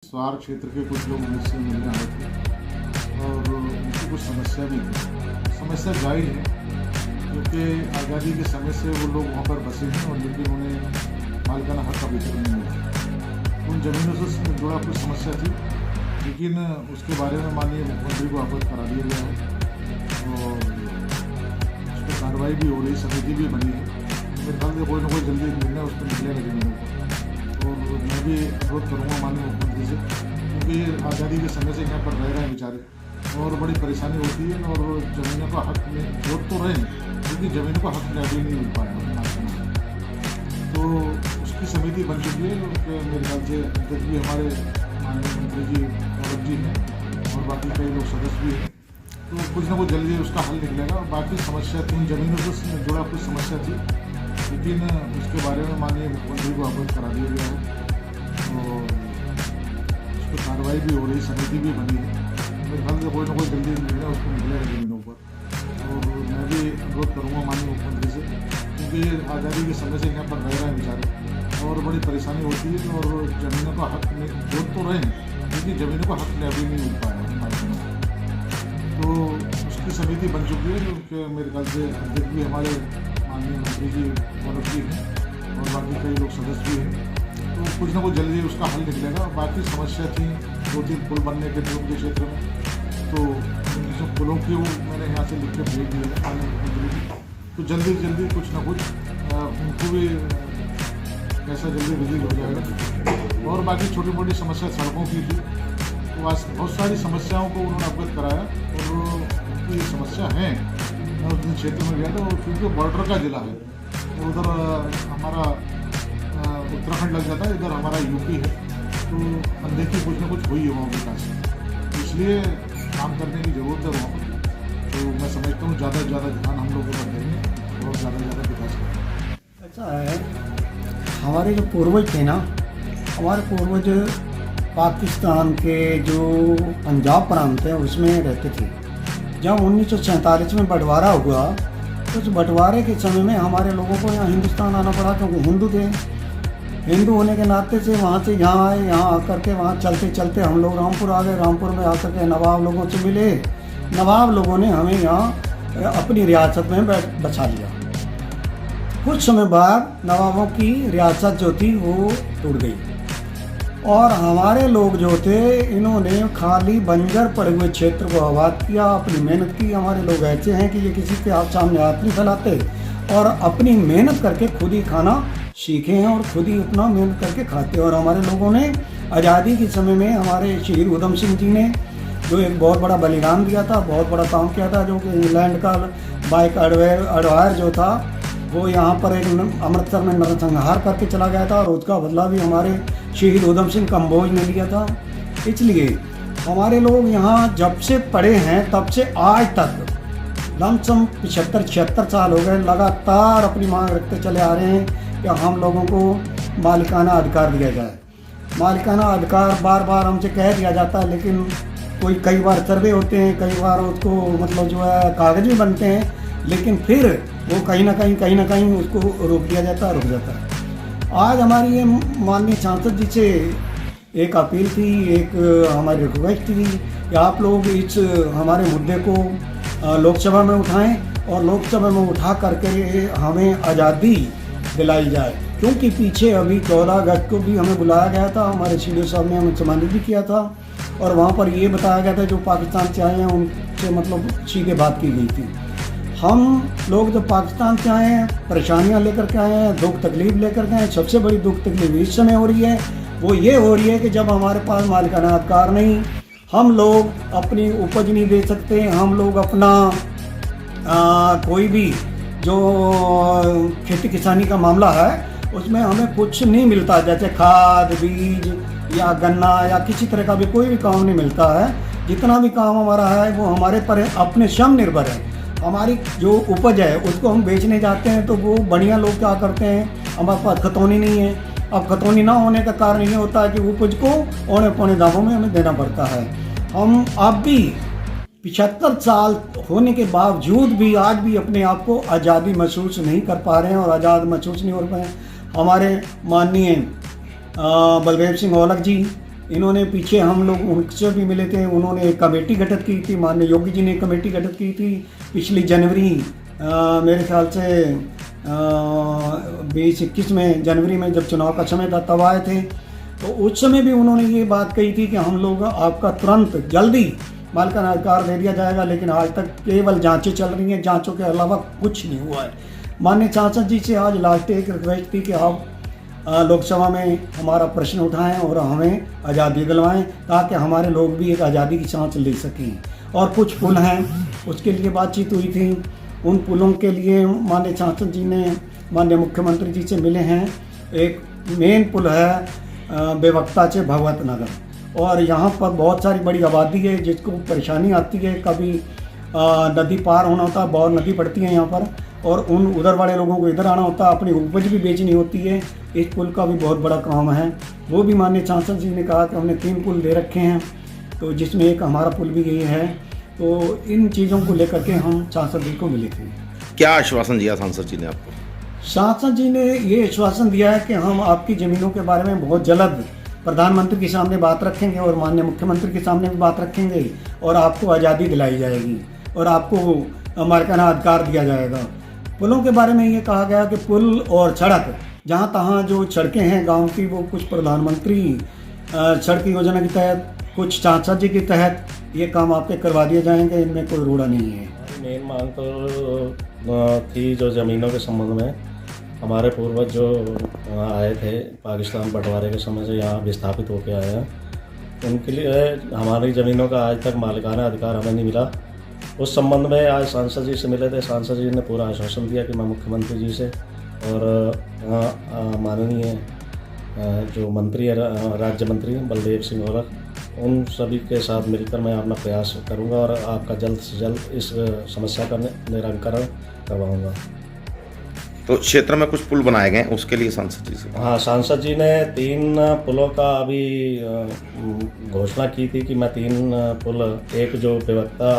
स्वार क्षेत्र के कुछ लोग मुझसे मिलने आए थे और उनकी कुछ समस्या भी थी। समस्या जाहिर है क्योंकि आज़ादी के समय से वो लोग वहाँ पर बसे हैं और लेकिन उन्हें मालिकाना हक अभी तक नहीं मिला। उन ज़मीनों से जुड़ा कुछ समस्या थी, लेकिन उसके बारे में माननीय मुख्यमंत्री को अवगत करा दिया गया है और उस पर कार्रवाई भी हो रही, समिति भी बनी है। मेरे ख्याल से कोई ना कोई जल्दी निर्णय उस पर निकलेगा ज़मीनों को। और मैं भी अनुरोध करूँगा माननीय मुख्यमंत्री से, क्योंकि ये आज़ादी के समय से यहाँ पर रह रहे हैं बेचारे और बड़ी परेशानी होती है और ज़मीनों का हक में वोट तो रहे, लेकिन ज़मीनों का हक अभी नहीं मिल पाया। तो उसकी समिति बन चुकी है, मेरे ख्याल से अध्यक्ष भी हमारे माननीय मंत्री जी औरत जी हैं और बाकी कई लोग सदस्य भी हैं। तो कुछ ना कुछ जल्दी उसका हल निकलेगा। और बाकी समस्या थी, ज़मीनों से जुड़ा कुछ समस्या थी, लेकिन उसके बारे में माननीय मुख्यमंत्री को अवगत करा दिया गया है और उस पर कार्रवाई भी हो रही, समिति भी बनी है। मेरे ख्याल से कोई ना कोई जल्दी निर्णय उस पर निकलेगा ज़मीनों पर। और मैं भी अनुरोध करूँगा माननीय मुख्यमंत्री से, क्योंकि ये आज़ादी के समय से यहाँ पर रह रहे हैं बेचारे और बड़ी परेशानी होती है और ज़मीनों का हक में वोट तो रहे, लेकिन ज़मीनों का हक अभी नहीं मिल पाया। तो उसकी समिति बन चुकी है, क्योंकि मेरे ख्याल से अध्यक्ष भी हमारे माननीय मंत्री जी औरत जी हैं और बाकी कई लोग सदस्य भी हैं। तो कुछ ना कुछ जल्दी उसका हल निकलेगा। बाकी समस्या थी 2-3 पुल बनने के दुर्ग के क्षेत्र में, तो इन सब पुलों की वो मैंने यहाँ से लिख के भेज दिए हैं माननीय मुख्यमंत्री जी। तो जल्दी कुछ ना कुछ उनको भी कैसा जल्दी रिलीज हो जाएगा। और बाकी छोटी मोटी समस्या सड़कों की थी, तो आज बहुत सारी समस्याओं को उन्होंने अवगत कराया और उनकी समस्या है। मैं उस दिन क्षेत्र में गया था, क्योंकि बॉर्डर का ज़िला है, तो उधर हमारा उत्तराखंड लग जाता है, इधर हमारा यूपी है, तो अनदेखी कुछ ना कुछ हुई है वहाँ विकास, इसलिए काम करने की ज़रूरत है वहाँ पर। तो मैं समझता हूँ ज़्यादा से ज़्यादा ध्यान हम लोगों का देंगे और ज़्यादा से ज़्यादा विकास करेंगे। ऐसा है, हमारे जो पूर्वज थे ना, हमारे पूर्वज पाकिस्तान के जो पंजाब प्रांत है उसमें रहते थे। जब 1947 में बंटवारा हुआ, तो उस बंटवारे के समय में हमारे लोगों को यहाँ हिंदुस्तान आना पड़ा, क्योंकि हिंदू थे। हिंदू होने के नाते से वहाँ से यहाँ आए, यहाँ आकर के वहाँ चलते चलते हम लोग रामपुर आ गए। रामपुर में आकर के नवाब लोगों से मिले। नवाब लोगों ने हमें यहाँ अपनी रियासत में बसा लिया। कुछ समय बाद नवाबों की रियासत जो थी वो टूट गई और हमारे लोग जो थे, इन्होंने खाली बंजर पड़े हुए क्षेत्र को आबाद किया, अपनी मेहनत की। हमारे लोग ऐसे हैं कि ये किसी के सामने हाथ नहीं फैलाते और अपनी मेहनत करके खुद ही खाना सीखे हैं और खुद ही अपना मेहनत करके खाते हैं। और हमारे लोगों ने आज़ादी के समय में हमारे शहीद उधम सिंह जी ने जो एक बहुत बड़ा बलिदान दिया था, बहुत बड़ा काम किया था, जो कि इंग्लैंड का बाइक अडवायर जो था वो यहाँ पर एक अमृतसर में नरसंहार करके चला गया था और उसका बदला भी हमारे शहीद उधम सिंह कंबोज ने लिया था। इसलिए हमारे लोग यहाँ जब से पढ़े हैं तब से आज तक लमसम 75-76 साल हो गए, लगातार अपनी मांग रखते चले आ रहे हैं कि हम लोगों को मालिकाना अधिकार दिया जाए। मालिकाना अधिकार बार बार हमसे कह दिया जाता है, लेकिन कई बार सर्वे होते हैं, कई बार उसको मतलब जो है कागज भी बनते हैं, लेकिन फिर वो कहीं ना कहीं उसको रोक दिया जाता है, रुक जाता है। आज हमारी ये माननीय सांसद जी से एक अपील थी, एक हमारी रिक्वेस्ट थी कि आप लोग इस हमारे मुद्दे को लोकसभा में उठाएं और लोकसभा में उठा करके हमें आज़ादी दिलाई जाए। क्योंकि पीछे अभी 14 अगस्त को भी हमें बुलाया गया था, हमारे सीडीओ साहब ने हमें सम्मानित भी किया था और वहाँ पर ये बताया गया था जो पाकिस्तान से आए हैं उनसे मतलब सीधे बात की गई थी। हम लोग जो पाकिस्तान से आए हैं, परेशानियां लेकर के आए हैं, दुख तकलीफ लेकर के आए हैं। सबसे बड़ी दुख तकलीफ इस समय हो रही है, वो ये हो रही है कि जब हमारे पास मालिकाना अधिकार नहीं, हम लोग अपनी उपज नहीं दे सकते, हम लोग अपना कोई भी जो खेती किसानी का मामला है उसमें हमें कुछ नहीं मिलता, जैसे खाद बीज या गन्ना या किसी तरह का भी कोई भी काम नहीं मिलता है। जितना भी काम हमारा है वो हमारे पर अपने श्रम निर्भर है। हमारी जो उपज है उसको हम बेचने जाते हैं तो वो बढ़िया लोग क्या करते हैं, हमारे पास खतौनी नहीं है। अब खतौनी ना होने का कारण ये होता है कि उपज को औने पौने दामों में हमें देना पड़ता है। हम अब भी 75 साल होने के बावजूद भी आज भी अपने आप को आज़ादी महसूस नहीं कर पा रहे हैं और आज़ाद महसूस नहीं हो पाए। हमारे माननीय बलदेव सिंह औलख जी इन्होंने पीछे हम लोग उनसे भी मिले थे, उन्होंने एक कमेटी गठित की थी, माननीय योगी जी ने एक कमेटी गठित की थी पिछली जनवरी मेरे ख्याल से 20-21 में, जनवरी में जब चुनाव का समय था तब आए थे। तो उस समय भी उन्होंने ये बात कही थी कि हम लोग आपका तुरंत जल्दी मालिकाना अधिकार दे दिया जाएगा, लेकिन आज तक केवल जांचें चल रही हैं, जांचों के अलावा कुछ नहीं हुआ है। माननीय सांसद जी से आज लास्ट एक रिक्वेस्ट थी कि आप लोकसभा में हमारा प्रश्न उठाएं और हमें आज़ादी दिलवाएं, ताकि हमारे लोग भी एक आज़ादी की सांस ले सकें। और कुछ पुल हैं, उसके लिए बातचीत हुई थी, उन पुलों के लिए माननीय सांसद जी ने माननीय मुख्यमंत्री जी से मिले हैं। एक मेन पुल है बेवक्ता से भगवत नगर, और यहाँ पर बहुत सारी बड़ी आबादी है जिसको परेशानी आती है, कभी नदी पार होना होता है, बहुत नदी पड़ती है यहाँ पर, और उन उधर वाले लोगों को इधर आना होता है, अपनी उपज भी बेचनी होती है। इस पुल का भी बहुत बड़ा काम है, वो भी माननीय सांसद जी ने कहा कि हमने 3 पुल दे रखे हैं, तो जिसमें एक हमारा पुल भी यही है। तो इन चीज़ों को लेकर के हम सांसद जी को मिले थे। क्या आश्वासन दिया सांसद जी ने आपको? सांसद जी ने ये आश्वासन दिया है कि हम आपकी ज़मीनों के बारे में बहुत जल्द प्रधानमंत्री के सामने बात रखेंगे और माननीय मुख्यमंत्री के सामने भी बात रखेंगे, और आपको आज़ादी दिलाई जाएगी और आपको मालिकाना अधिकार दिया जाएगा। पुलों के बारे में ये कहा गया कि पुल और सड़क, जहाँ तहाँ जो सड़कें हैं गांव की, वो कुछ प्रधानमंत्री सड़क योजना के तहत, कुछ सांसद जी के तहत ये काम आपके करवा दिए जाएंगे, इनमें कोई रोड़ा नहीं है। मेन मांग तो थी जो ज़मीनों के संबंध में, हमारे पूर्वज जो आए थे पाकिस्तान बंटवारे के समय से यहाँ विस्थापित होकर आए हैं, उनके लिए हमारी ज़मीनों का आज तक मालिकाना अधिकार हमें नहीं मिला। उस संबंध में आज सांसद जी से मिले थे। सांसद जी ने पूरा आश्वासन दिया कि मैं मुख्यमंत्री जी से और माननीय जो मंत्री है राज्य मंत्री बलदेव सिंह औलख, उन सभी के साथ मिलकर मैं अपना प्रयास करूंगा और आपका जल्द से जल्द इस समस्या का निराकरण करवाऊंगा। तो क्षेत्र में कुछ पुल बनाए गए, उसके लिए सांसद जी से? हाँ, सांसद जी ने 3 पुलों का अभी घोषणा की थी कि मैं 3 पुल, एक जो बेवक्ता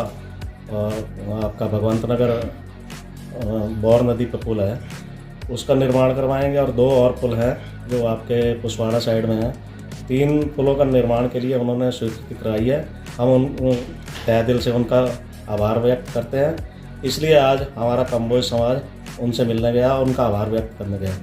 आपका भगवंत नगर बौर नदी पर पुल है उसका निर्माण करवाएंगे, और 2 और पुल हैं जो आपके पुसवाड़ा साइड में है। 3 पुलों का निर्माण के लिए उन्होंने स्वीकृति कराई है। हम उन तहे दिल से उनका आभार व्यक्त करते हैं। इसलिए आज हमारा कम्बोज समाज उनसे मिलने गया और उनका आभार व्यक्त करने गया।